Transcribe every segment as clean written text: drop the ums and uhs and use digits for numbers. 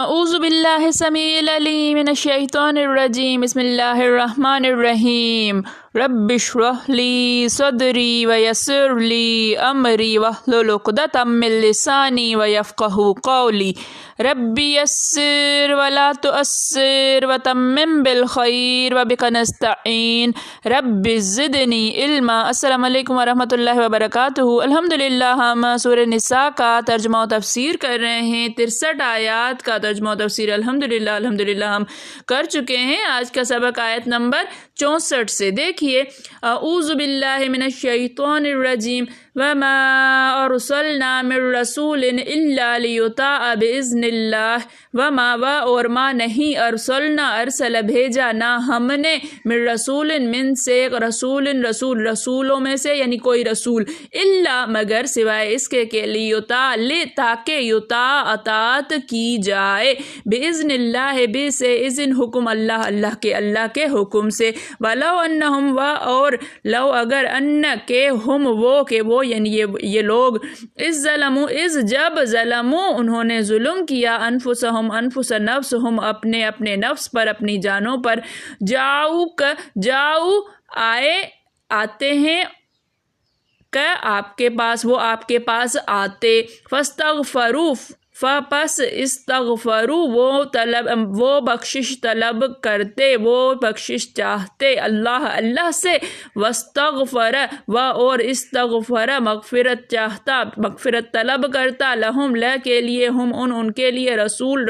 اعوذ باللہ السمیع العلیم من الشیطان الرجیم بسم اللہ الرحمن الرحیم رب اشرح لی صدری ویسر لی امری واحلل عقدۃ من لسانی ویفقہوا قولی رب یسر ولا تؤثر وتمم بالخیر وبک نستعین رب زدنی علما۔ السلام علیکم ورحمۃ اللہ وبرکاتہ۔ الحمدللہ ہم سورہ نساء کا ترجمہ و تفسیر کر رہے ہیں۔ 63 آیات کا ترجمہ و تفسیر الحمدللہ ہم کر چکے ہیں۔ آج کا سبق آیت نمبر 64 سے دیکھیے۔ اعوذ باللہ من الشیطان الرجیم وما ارسلنا من رسول الا لیطاع باذن اللہ وما اور ما نہیں ارسلنا ارسل بھیجا نہ ہم نے من رسول من سے رسولوں میں سے یعنی کوئی رسول الا مگر سوائے اس کے کہ لیطاع تاکہ یطاع اطاعت کی جائے باذن اللہ بے سے اذن حکم اللہ کے حکم سے ولو انہم اور لو اگر ان کے ہم وہ یعنی یہ لوگ جب ظلموا انہوں نے ظلم کیا انفسہم نفسہم اپنے نفس پر اپنی جانوں پر آتے ہیں کہ آپ کے پاس آتے فاستغفروا پس استغفروا وہ بخشش طلب کرتے وہ بخشش چاہتے اللہ سے واستغفر اور استغفر مغفرت طلب کرتا لہم کے لیے ان کے لیے رسول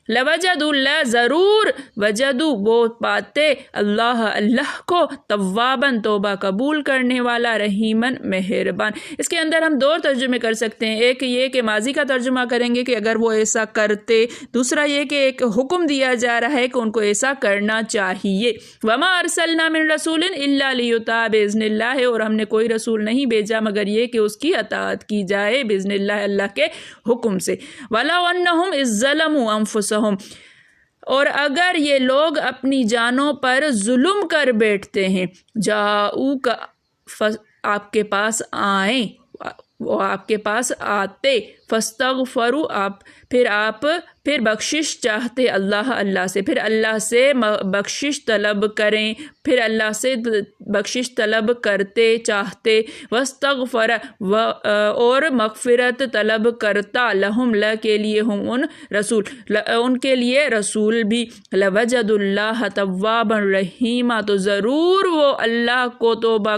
لوجدوا ضرور وجدوا وہ پاتے اللہ کو توابن توبہ قبول کرنے والا رحیمن مہربان۔ اس کے اندر ہم دو ترجمے کر سکتے ہیں، ایک یہ کہ ماضی کا ترجمہ کریں گے کہ اگر وہ ایسا کرتے، دوسرا یہ کہ ایک حکم دیا جا رہا ہے کہ ان کو ایسا کرنا چاہیے۔ وما ارسلنا من رسول الا لیطاع باذن اللہ اور ہم نے کوئی رسول نہیں بھیجا مگر یہ کہ اس کی اطاعت کی جائے باذن اللہ کے حکم سے۔ ولو انہم اذ ظلموا انفسہم اور اگر یہ لوگ اپنی جانوں پر ظلم کر بیٹھتے ہیں جاؤک آپ کے پاس آئیں وہ آپ کے پاس آتے فاستغفروا پھر بخشش چاہتے اللہ سے پھر اللہ سے بخشش طلب کریں پھر اللہ سے بخشش طلب کرتے چاہتے واستغفر اور مغفرت طلب کرتا لہم کے لیے ان کے لیے رسول بھی لوجد اللہ توابا رحیما تو ضرور وہ اللہ کو توبہ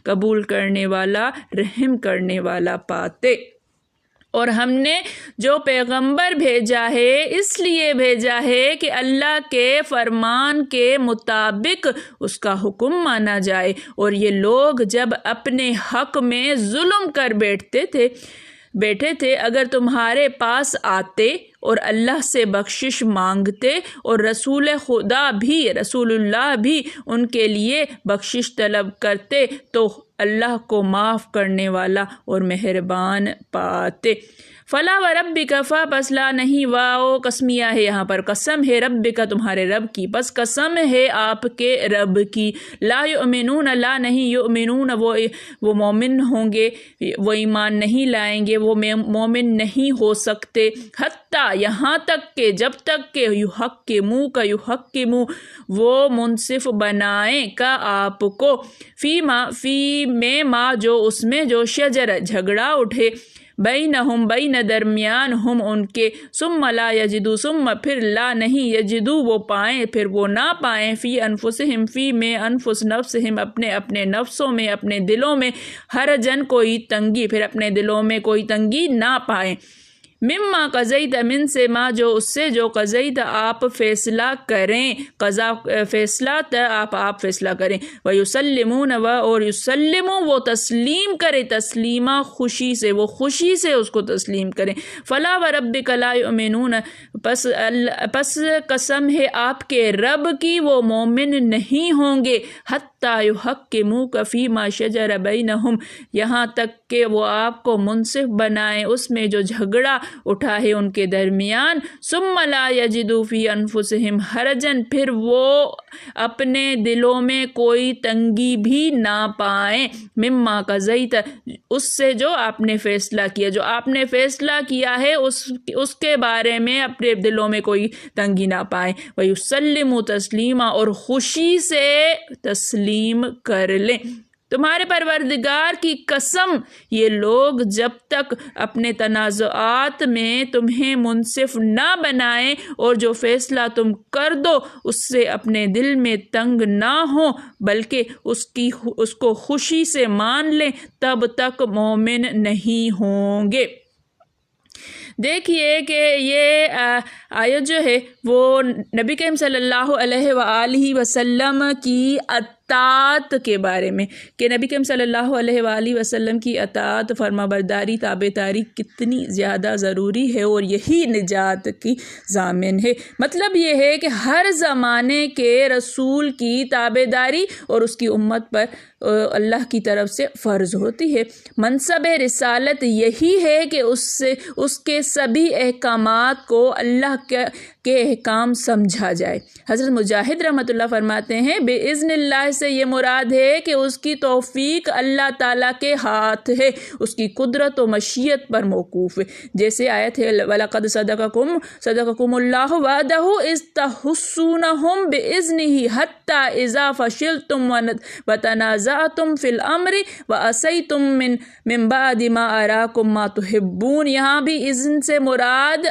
قبول کرنے والا رحم کرنے والا پاتے۔ اور ہم نے جو پیغمبر بھیجا ہے اس لیے بھیجا ہے کہ اللہ کے فرمان کے مطابق اس کا حکم مانا جائے، اور یہ لوگ جب اپنے حق میں ظلم کر بیٹھے تھے اگر تمہارے پاس آتے اور اللہ سے بخشش مانگتے اور رسول اللہ بھی ان کے لیے بخشش طلب کرتے تو اللہ کو معاف کرنے والا اور مہربان پاتے۔ فلا وربک پس لا نہیں واو قسمیہ ہے، یہاں پر قسم ہے ربک تمہارے رب کی، پس قسم ہے آپ کے رب کی۔ لا یؤمنون لا نہیں یؤمنون وہ مومن ہوں گے، وہ ایمان نہیں لائیں گے، وہ مومن نہیں ہو سکتے حتیٰ یہاں تک کہ جب تک کہ یحکموا وہ منصف بنائیں کا آپ کو فی میں جو اس میں جو شجر جھگڑا اٹھے بینہم بین درمیان ہم ان کے ثم لا یجدوا پھر لا نہیں یجدوا وہ پائیں پھر وہ نہ پائیں فی انفسہم فی میں انفس نفسہم اپنے نفسوں میں اپنے دلوں میں حرجن کوئی تنگی پھر اپنے دلوں میں کوئی تنگی نہ پائیں مما قضیت من سے ما جو اس سے جو قضیت آپ فیصلہ کریں فیصلہ آپ فیصلہ کریں ویسلمون اور یسلموا وہ تسلیم کرے تسلیمہ خوشی سے وہ خوشی سے اس کو تسلیم کریں۔ فلا وربک لا یؤمنون پس قسم ہے آپ کے رب کی وہ مومن نہیں ہوں گے حتیٰ یحکموک فیما شجر بینہم یہاں تک کہ وہ آپ کو منصف بنائیں اس میں جو جھگڑا اٹھا ہے ان کے درمیان، ثم لا یجدوا فی انفسہم حرجن، پھر وہ اپنے دلوں میں کوئی تنگی بھی نہ پائیں، مما قضیت، اس سے جو آپ نے فیصلہ کیا، جو آپ نے فیصلہ کیا ہے اس کے بارے میں اپنے دلوں میں کوئی تنگی نہ پائیں، وَيُسَلِّمُوا تسلیما، اور خوشی سے تسلیم کر لیں۔ تمہارے پروردگار کی قسم، یہ لوگ جب تک اپنے تنازعات میں تمہیں منصف نہ بنائیں اور جو فیصلہ تم کر دو اس سے اپنے دل میں تنگ نہ ہوں بلکہ اس کو خوشی سے مان لیں، تب تک مومن نہیں ہوں گے۔ دیکھیے کہ یہ آیت جو ہے وہ نبی کریم صلی اللہ علیہ وآلہ وسلم کی اطاعت کے بارے میں، کہ نبی کریم صلی اللہ علیہ وآلہ وسلم کی اطاعت، فرما برداری، تابعداری کتنی زیادہ ضروری ہے اور یہی نجات کی ضامن ہے۔ مطلب یہ ہے کہ ہر زمانے کے رسول کی تابعداری اور اس کی امت پر اللہ کی طرف سے فرض ہوتی ہے۔ منصب رسالت یہی ہے کہ اس کے سبھی احکامات کو اللہ کے احکام سمجھا جائے۔ حضرت مجاہد رحمۃ اللہ فرماتے ہیں بِإِذْنِ اللہ سے یہ مراد ہے کہ اس کی توفیق اللہ تعالیٰ کے ہاتھ ہے، اس کی قدرت و مشیت پر موقوف ہے۔ جیسے آیت ہے وَلَقَدْ صَدَقَكُمُ اللَّهُ وَعْدَهُ إِذْ تَحُسُّونَهُم بِإِذْنِهِ حَتَّى إِذَا فَشِلْتُمْ وَتَنَازَعْتُمْ فِي الْأَمْرِ وَعَصَيْتُمْ مِن بَعْدِ مَا أَرَاكُمْ مَا تُحِبُّونَ، یہاں بھی اذن سے مراد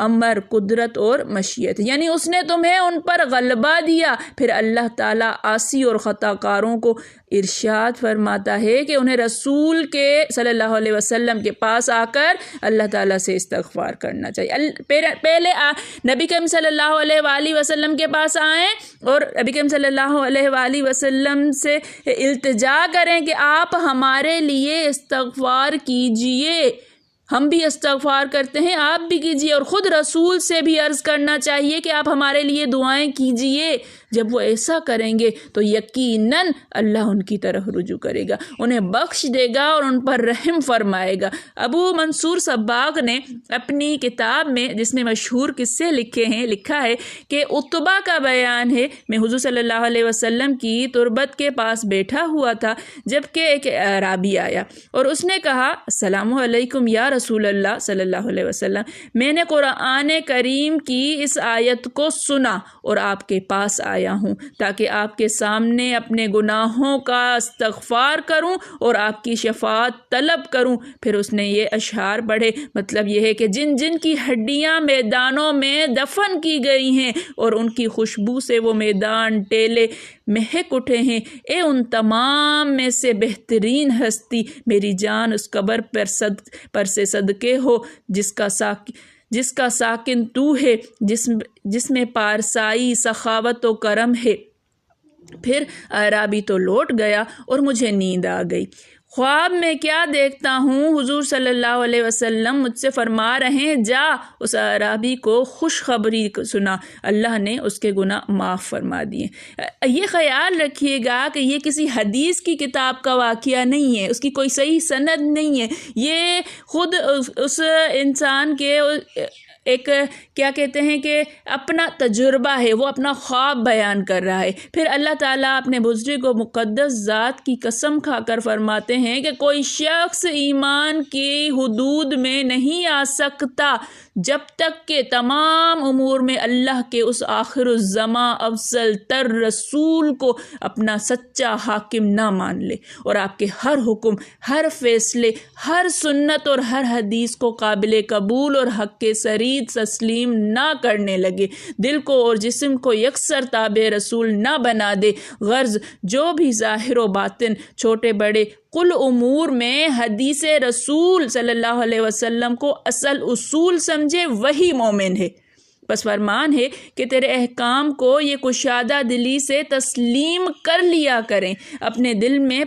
امر قدرت اور مشیت، یعنی اس نے تمہیں ان پر غلبہ دیا۔ پھر اللہ تعالیٰ عاصی اور خطا کاروں کو ارشاد فرماتا ہے کہ انہیں رسول کے صلی اللہ علیہ وسلم کے پاس آ کر اللہ تعالیٰ سے استغفار کرنا چاہیے۔ پہلے نبی کریم صلی اللہ علیہ وآلہ وسلم کے پاس آئیں اور نبی کریم صلی اللہ علیہ وآلہ وسلم سے التجا کریں کہ آپ ہمارے لیے استغفار کیجئے، ہم بھی استغفار کرتے ہیں، آپ بھی کیجئے، اور خود رسول سے بھی عرض کرنا چاہیے کہ آپ ہمارے لیے دعائیں کیجئے۔ جب وہ ایسا کریں گے تو یقیناً اللہ ان کی طرف رجوع کرے گا، انہیں بخش دے گا اور ان پر رحم فرمائے گا۔ ابو منصور صباغ نے اپنی کتاب میں، جس میں مشہور قصے لکھا ہے کہ عتبہ کا بیان ہے، میں حضور صلی اللہ علیہ وسلم کی تربت کے پاس بیٹھا ہوا تھا جبکہ ایک اعرابی آیا اور اس نے کہا السلام علیکم یا رسول اللہ صلی اللہ علیہ وسلم، میں نے قرآن کریم کی اس آیت کو سنا اور آپ کے پاس آیا ہوں تاکہ آپ کے سامنے اپنے گناہوں کا استغفار کروں اور آپ کی شفاعت طلب کروں۔ پھر اس نے یہ اشعار پڑھے، مطلب یہ ہے کہ جن جن کی ہڈیاں میدانوں میں دفن کی گئی ہیں اور ان کی خوشبو سے وہ میدان ٹیلے مہک اٹھے ہیں، اے ان تمام میں سے بہترین ہستی، میری جان اس قبر پر سے صدقے ہو جس کا ساکن تو ہے، جس میں پارسائی، سخاوت و کرم ہے۔ پھر اعرابی تو لوٹ گیا اور مجھے نیند آ گئی۔ خواب میں کیا دیکھتا ہوں، حضور صلی اللہ علیہ وسلم مجھ سے فرما رہے ہیں جا اس اعرابی کو خوشخبری سنا، اللہ نے اس کے گناہ معاف فرما دیے۔ یہ خیال رکھیے گا کہ یہ کسی حدیث کی کتاب کا واقعہ نہیں ہے، اس کی کوئی صحیح سند نہیں ہے، یہ خود اس انسان کے ایک کیا کہتے ہیں کہ اپنا تجربہ ہے، وہ اپنا خواب بیان کر رہا ہے۔ پھر اللہ تعالیٰ اپنے بزرگ و مقدس ذات کی قسم کھا کر فرماتے ہیں کہ کوئی شخص ایمان کی حدود میں نہیں آ سکتا جب تک کہ تمام امور میں اللہ کے اس آخر الزماں افضل تر رسول کو اپنا سچا حاکم نہ مان لے اور آپ کے ہر حکم، ہر فیصلے، ہر سنت اور ہر حدیث کو قابل قبول اور حق کے سرید تسلیم نہ کرنے لگے، دل کو اور جسم کو یکسر تابع رسول نہ بنا دے، غرض جو بھی ظاہر و باطن، چھوٹے بڑے کل امور میں حدیث رسول صلی اللہ علیہ وسلم کو اصل اصول سمجھے وہی مومن ہے۔ بس فرمان ہے کہ تیرے احکام کو یہ کشادہ دلی سے تسلیم کر لیا کریں، اپنے دل میں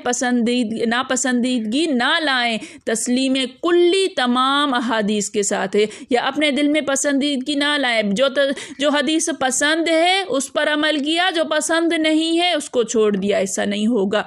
ناپسندیدگی نہ لائیں۔ تسلیم کلی تمام احادیث کے ساتھ ہے، یا اپنے دل میں پسندیدگی نہ لائیں، جو حدیث پسند ہے اس پر عمل کیا، جو پسند نہیں ہے اس کو چھوڑ دیا، ایسا نہیں ہوگا۔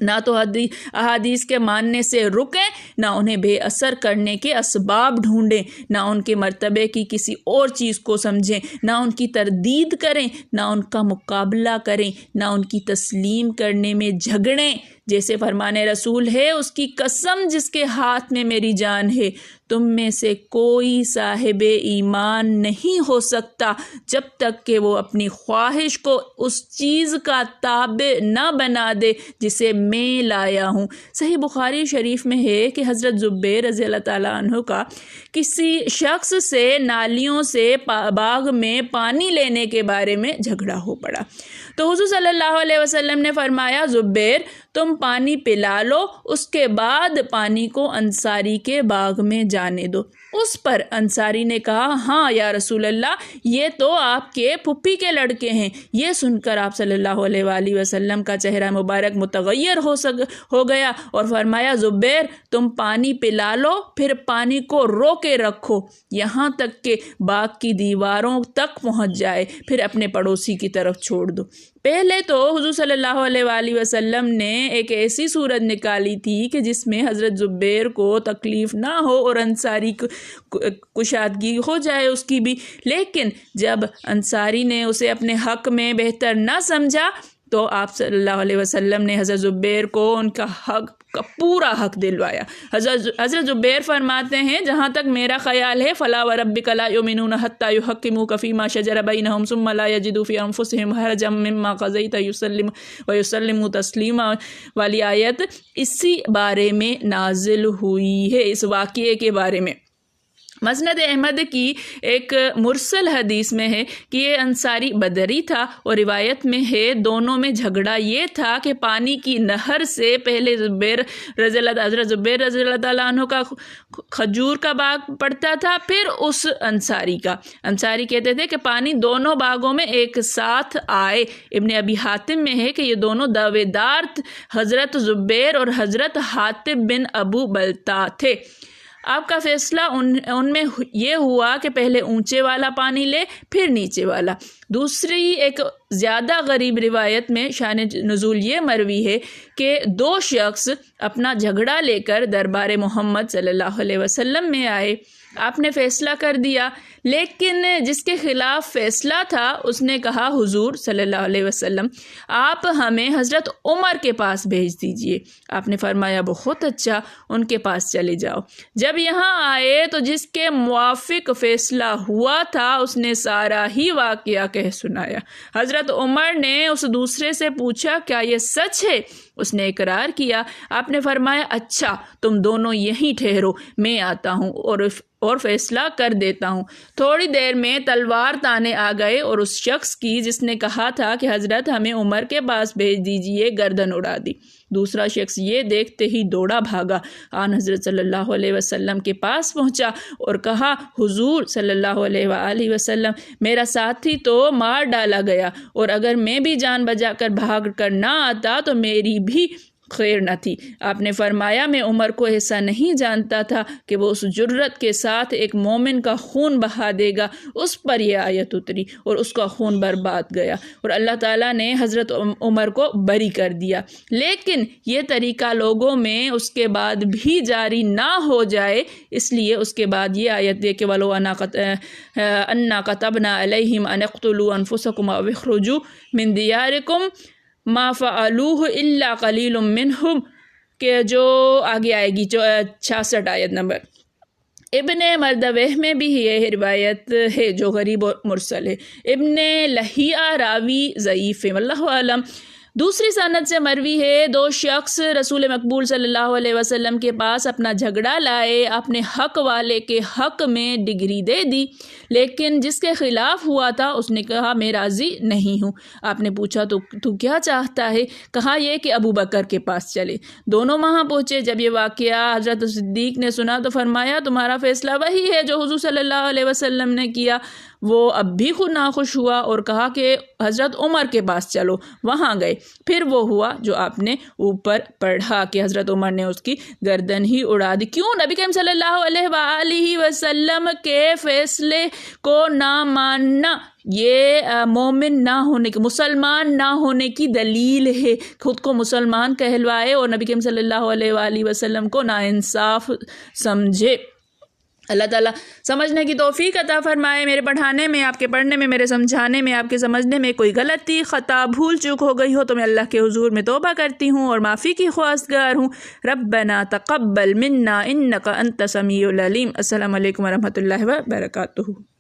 نہ تو احادیث کے ماننے سے رکیں، نہ انہیں بے اثر کرنے کے اسباب ڈھونڈیں، نہ ان کے مرتبے کی کسی اور چیز کو سمجھیں، نہ ان کی تردید کریں، نہ ان کا مقابلہ کریں، نہ ان کی تسلیم کرنے میں جھگڑیں۔ جیسے فرمان رسول ہے، اس کی قسم جس کے ہاتھ میں میری جان ہے، تم میں سے کوئی صاحب ایمان نہیں ہو سکتا جب تک کہ وہ اپنی خواہش کو اس چیز کا تابع نہ بنا دے جسے میں لایا ہوں۔ صحیح بخاری شریف میں ہے کہ حضرت زبیر رضی اللہ تعالیٰ عنہ کا کسی شخص سے نالیوں سے باغ میں پانی لینے کے بارے میں جھگڑا ہو پڑا، تو حضور صلی اللہ علیہ وسلم نے فرمایا، زبیر تم پانی پلا لو، اس کے بعد پانی کو انصاری کے باغ میں جانے دو۔ اس پر انصاری نے کہا، ہاں یا رسول اللہ، یہ تو آپ کے پھپھی کے لڑکے ہیں۔ یہ سن کر آپ صلی اللہ علیہ وآلہ وسلم کا چہرہ مبارک متغیر ہو گیا اور فرمایا، زبیر تم پانی پلا لو، پھر پانی کو روکے رکھو یہاں تک کہ باغ کی دیواروں تک پہنچ جائے، پھر اپنے پڑوسی کی طرف چھوڑ دو۔ پہلے تو حضور صلی اللہ علیہ وآلہ وسلم نے ایک ایسی صورت نکالی تھی کہ جس میں حضرت زبیر کو تکلیف نہ ہو اور انصاری کشادگی ہو جائے اس کی بھی، لیکن جب انصاری نے اسے اپنے حق میں بہتر نہ سمجھا تو آپ صلی اللہ علیہ وسلم نے حضرت زبیر کو ان کا حق کا پورا حق دلوایا۔ حضرت زبیر فرماتے ہیں، جہاں تک میرا خیال ہے، فلا وربک لا یؤمنون حتی یحکموک فیما شجر بینہم ثم لا یجدوا فی انفسہم حرجا مما قضیت ویسلموا تسلیما والی آیت اسی بارے میں نازل ہوئی ہے، اس واقعے کے بارے میں۔ مسند احمد کی ایک مرسل حدیث میں ہے کہ یہ انصاری بدری تھا، اور روایت میں ہے دونوں میں جھگڑا یہ تھا کہ پانی کی نہر سے پہلے حضرت زبیر رضی اللہ تعالیٰ عنہ کا کھجور کا باغ پڑتا تھا، پھر اس انصاری کا۔ انصاری کہتے تھے کہ پانی دونوں باغوں میں ایک ساتھ آئے۔ ابن ابی حاتم میں ہے کہ یہ دونوں دعوے دار حضرت زبیر اور حضرت حاتب بن ابو بلتا تھے۔ آپ کا فیصلہ ان میں یہ ہوا کہ پہلے اونچے والا پانی لے، پھر نیچے والا۔ دوسری ایک زیادہ غریب روایت میں شان نزول یہ مروی ہے کہ دو شخص اپنا جھگڑا لے کر دربار محمد صلی اللہ علیہ وسلم میں آئے۔ آپ نے فیصلہ کر دیا، لیکن جس کے خلاف فیصلہ تھا اس نے کہا، حضور صلی اللہ علیہ وسلم آپ ہمیں حضرت عمر کے پاس بھیج دیجئے۔ آپ نے فرمایا، بہت اچھا، ان کے پاس چلے جاؤ۔ جب یہاں آئے تو جس کے موافق فیصلہ ہوا تھا اس نے سارا ہی واقعہ کہہ سنایا۔ حضرت عمر نے اس دوسرے سے پوچھا، کیا یہ سچ ہے؟ اس نے اقرار کیا۔ آپ نے فرمایا، اچھا تم دونوں یہیں ٹھہرو، میں آتا ہوں اور فیصلہ کر دیتا ہوں۔ تھوڑی دیر میں تلوار تانے آ گئے اور اس شخص کی جس نے کہا تھا کہ حضرت ہمیں عمر کے پاس بھیج دیجئے گردن اڑا دی۔ دوسرا شخص یہ دیکھتے ہی دوڑا بھاگا، آن حضرت صلی اللہ علیہ وسلم کے پاس پہنچا اور کہا، حضور صلی اللہ علیہ وآلہ وسلم میرا ساتھی تو مار ڈالا گیا، اور اگر میں بھی جان بچا کر بھاگ کر نہ آتا تو میری بھی خیر نہ تھی۔ آپ نے فرمایا، میں عمر کو ایسا نہیں جانتا تھا کہ وہ اس جرت کے ساتھ ایک مومن کا خون بہا دے گا۔ اس پر یہ آیت اتری اور اس کا خون برباد گیا، اور اللہ تعالیٰ نے حضرت عمر کو بری کر دیا۔ لیکن یہ طریقہ لوگوں میں اس کے بعد بھی جاری نہ ہو جائے، اس لیے اس کے بعد یہ آیت دے کہ وَلَوْ أَنَّا كَتَبْنَا عَلَيْهِمْ أَنِ اقْتُلُوا أَنفُسَكُمْ أَوْ اخْرُجُوا مِنْ دِيَارِكُمْ ما فعلوه الا قلیل منہم، کہ جو آگے آئے گی 66 آیت نمبر۔ ابن مردویہ میں بھی یہ روایت ہے جو غریب اور مرسل ہے۔ ابن لہیعہ راوی ضعیف ہے، واللہ اعلم۔ دوسری سند سے مروی ہے، دو شخص رسول مقبول صلی اللہ علیہ وسلم کے پاس اپنا جھگڑا لائے، اپنے حق والے کے حق میں ڈگری دے دی، لیکن جس کے خلاف ہوا تھا اس نے کہا، میں راضی نہیں ہوں۔ آپ نے پوچھا، تو کیا چاہتا ہے؟ کہا یہ کہ ابو بکر کے پاس چلے۔ دونوں وہاں پہنچے۔ جب یہ واقعہ حضرت صدیق نے سنا تو فرمایا، تمہارا فیصلہ وہی ہے جو حضور صلی اللہ علیہ وسلم نے کیا۔ وہ اب بھی خود ناخوش ہوا اور کہا کہ حضرت عمر کے پاس چلو. وہاں گئے. پھر وہ ہوا جو آپ نے اوپر پڑھا کہ حضرت عمر نے اس کی گردن ہی اڑا دی. کیوں؟ نبی کریم صلی اللہ علیہ وآلہ وسلم کے فیصلے کو نہ ماننا یہ مومن نہ ہونے کی، مسلمان نہ ہونے کی دلیل ہے. خود کو مسلمان کہلوائے اور نبی کریم صلی اللہ علیہ وآلہ وسلم کو ناانصاف سمجھے. اللہ تعالیٰ سمجھنے کی توفیق عطا فرمائے. میرے پڑھانے میں، آپ کے پڑھنے میں، میرے سمجھانے میں، آپ کے سمجھنے میں کوئی غلطی، خطا، بھول چوک ہو گئی ہو تو میں اللہ کے حضور میں توبہ کرتی ہوں اور معافی کی خواستگار ہوں. ربنا تقبل منا انک انت سمیع العلیم. السلام علیکم ورحمۃ اللہ وبرکاتہ.